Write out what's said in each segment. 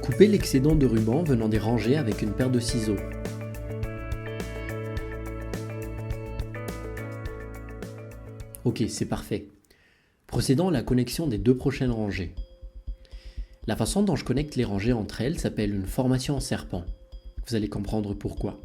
Coupez l'excédent de ruban venant des rangées avec une paire de ciseaux. Ok, c'est parfait. Procédons à la connexion des deux prochaines rangées. La façon dont je connecte les rangées entre elles s'appelle une formation en serpent. Vous allez comprendre pourquoi.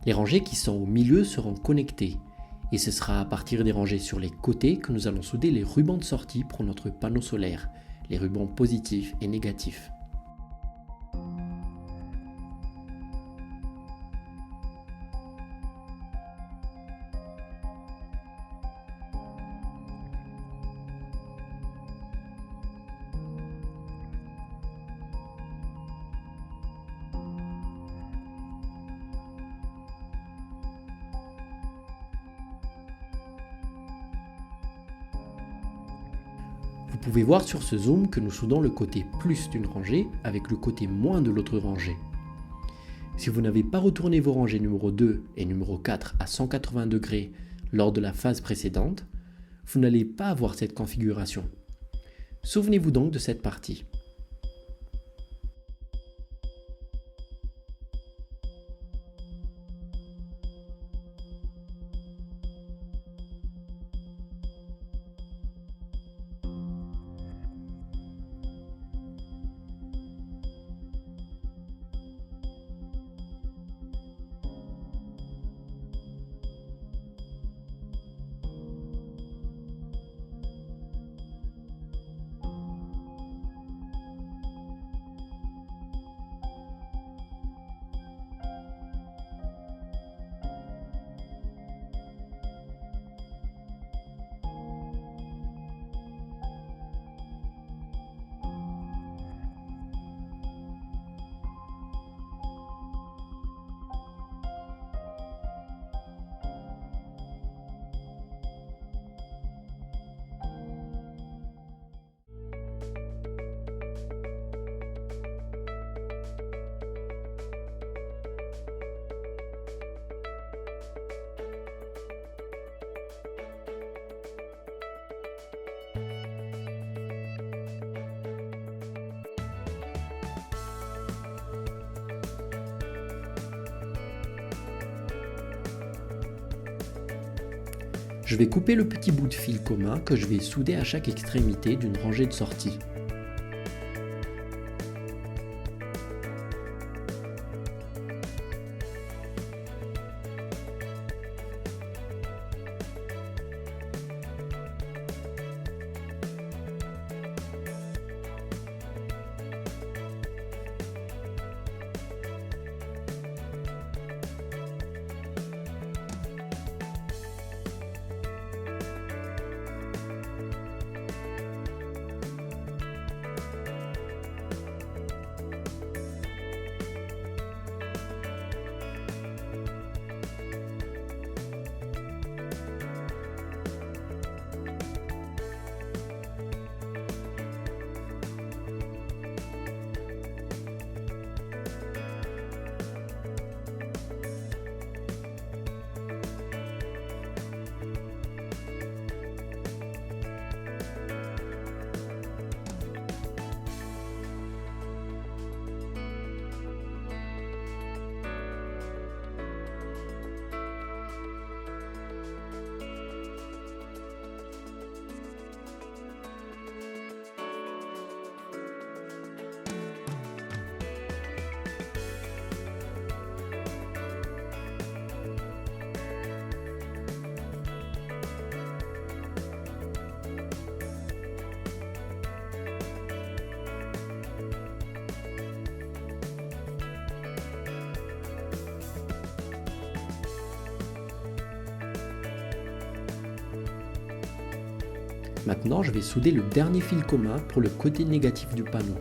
Les rangées qui sont au milieu seront connectées, et ce sera à partir des rangées sur les côtés que nous allons souder les rubans de sortie pour notre panneau solaire, les rubans positifs et négatifs. Vous pouvez voir sur ce zoom que nous soudons le côté plus d'une rangée avec le côté moins de l'autre rangée. Si vous n'avez pas retourné vos rangées numéro 2 et numéro 4 à 180 degrés lors de la phase précédente, vous n'allez pas avoir cette configuration. Souvenez-vous donc de cette partie. Je vais couper le petit bout de fil commun que je vais souder à chaque extrémité d'une rangée de sortie. Maintenant, je vais souder le dernier fil commun pour le côté négatif du panneau.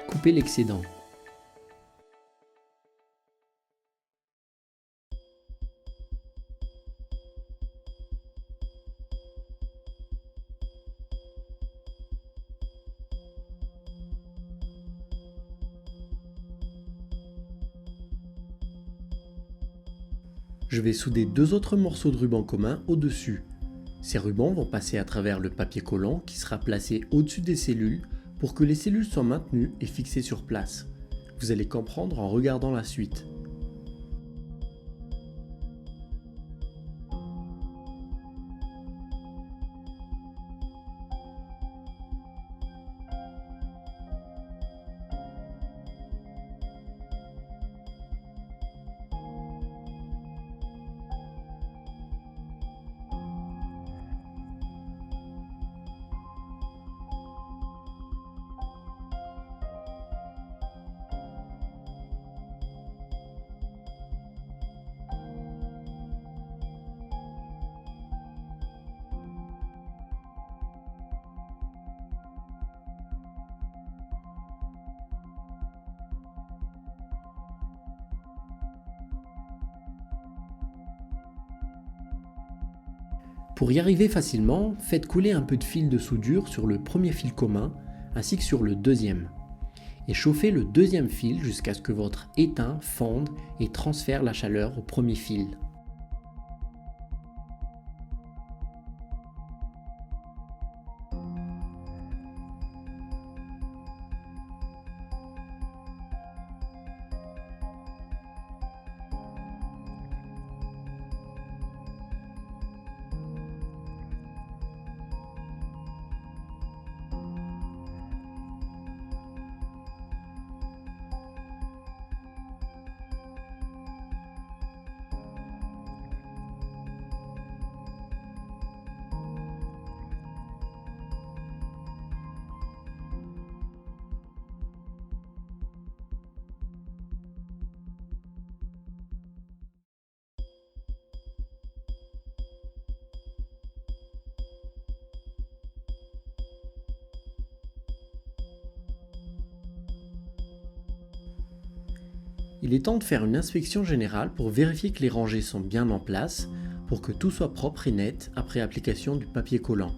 Coupez l'excédent. Je vais souder deux autres morceaux de ruban commun au-dessus. Ces rubans vont passer à travers le papier collant qui sera placé au-dessus des cellules pour que les cellules soient maintenues et fixées sur place. Vous allez comprendre en regardant la suite. Pour y arriver facilement, faites couler un peu de fil de soudure sur le premier fil commun ainsi que sur le deuxième. Et chauffez le deuxième fil jusqu'à ce que votre étain fonde et transfère la chaleur au premier fil. Il est temps de faire une inspection générale pour vérifier que les rangées sont bien en place, pour que tout soit propre et net après application du papier collant.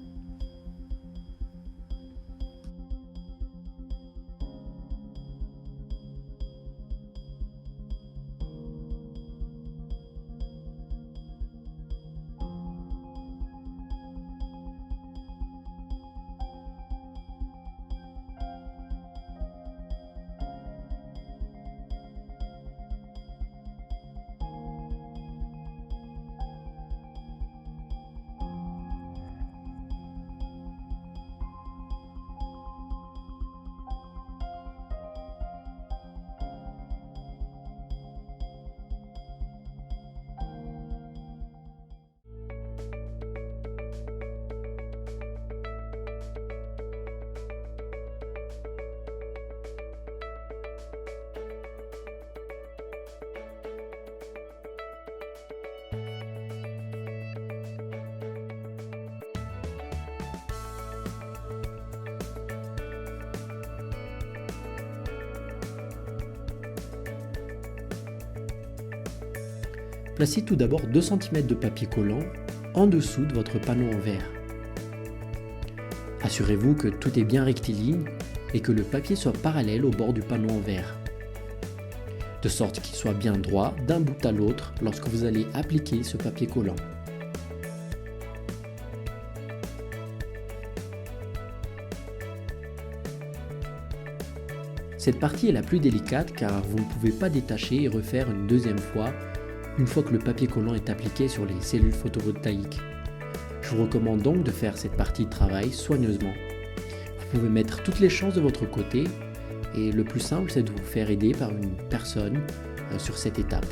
Placez tout d'abord 2 cm de papier collant en dessous de votre panneau en verre. Assurez-vous que tout est bien rectiligne et que le papier soit parallèle au bord du panneau en verre, de sorte qu'il soit bien droit d'un bout à l'autre lorsque vous allez appliquer ce papier collant. Cette partie est la plus délicate car vous ne pouvez pas détacher et refaire une deuxième fois une fois que le papier collant est appliqué sur les cellules photovoltaïques. Je vous recommande donc de faire cette partie de travail soigneusement. Vous pouvez mettre toutes les chances de votre côté et le plus simple c'est de vous faire aider par une personne sur cette étape.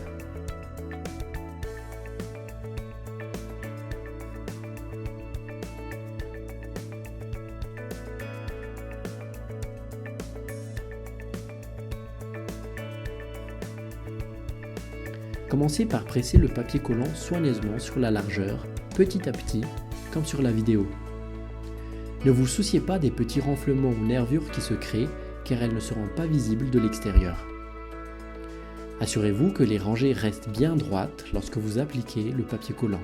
Commencez par presser le papier collant soigneusement sur la largeur, petit à petit, comme sur la vidéo. Ne vous souciez pas des petits renflements ou nervures qui se créent, car elles ne seront pas visibles de l'extérieur. Assurez-vous que les rangées restent bien droites lorsque vous appliquez le papier collant.